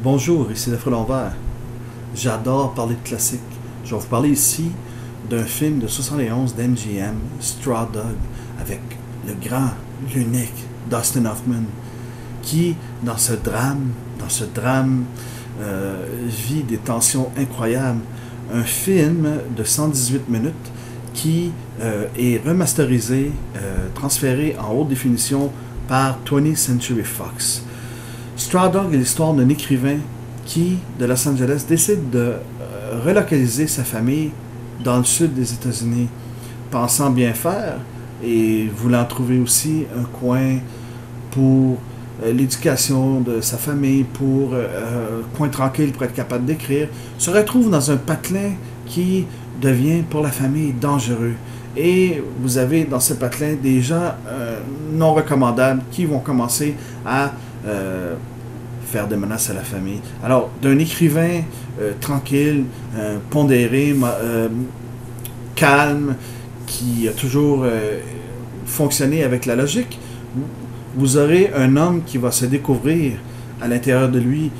Bonjour, ici le Frelon Vert. J'adore parler de classiques. Je vais vous parler ici d'un film de 71 d'MGM, Straw Dog, avec le grand, l'unique Dustin Hoffman, qui, dans ce drame, vit des tensions incroyables. Un film de 118 minutes qui est remasterisé, transféré en haute définition par 20th Century Fox. Straw Dog est l'histoire d'un écrivain qui, de Los Angeles, décide de relocaliser sa famille dans le sud des États-Unis, pensant bien faire et voulant trouver aussi un coin pour l'éducation de sa famille, pour coin tranquille pour être capable d'écrire, se retrouve dans un patelin qui devient pour la famille dangereux. Et vous avez dans ce patelin des gens non recommandables qui vont commencer à faire des menaces à la famille. Alors, d'un écrivain tranquille, pondéré, calme, qui a toujours fonctionné avec la logique, vous aurez un homme qui va se découvrir à l'intérieur de lui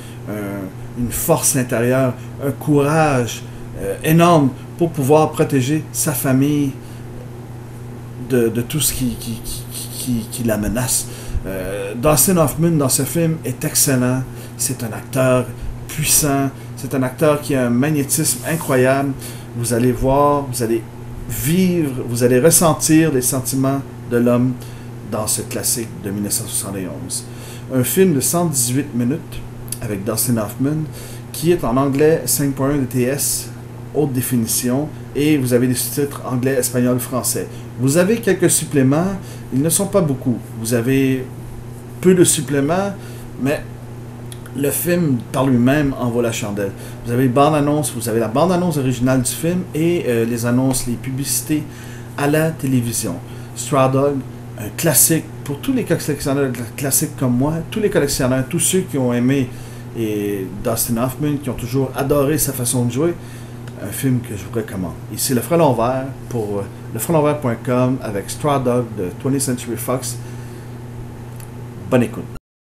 une force intérieure, un courage énorme pour pouvoir protéger sa famille de tout ce qui la menace. Dustin Hoffman dans ce film est excellent. C'est un acteur puissant. C'est un acteur qui a un magnétisme incroyable. Vous allez voir, vous allez vivre, vous allez ressentir les sentiments de l'homme dans ce classique de 1971. Un film de 118 minutes avec Dustin Hoffman qui est en anglais 5.1 DTS, haute définition, et vous avez des sous-titres anglais, espagnol, français. Vous avez quelques suppléments, ils ne sont pas beaucoup. Vous avez peu de suppléments, mais le film par lui-même en vaut la chandelle. Vous avez bande-annonce, vous avez la bande-annonce originale du film et les annonces, les publicités à la télévision. Straw Dog, un classique pour tous les collectionneurs classiques comme moi, tous les collectionneurs, tous ceux qui ont aimé Dustin Hoffman, qui ont toujours adoré sa façon de jouer. Un film que je vous recommande. Ici le Frelon Vert pour lefrelonvert.com avec Straw Dog de 20th Century Fox. Bonne écoute.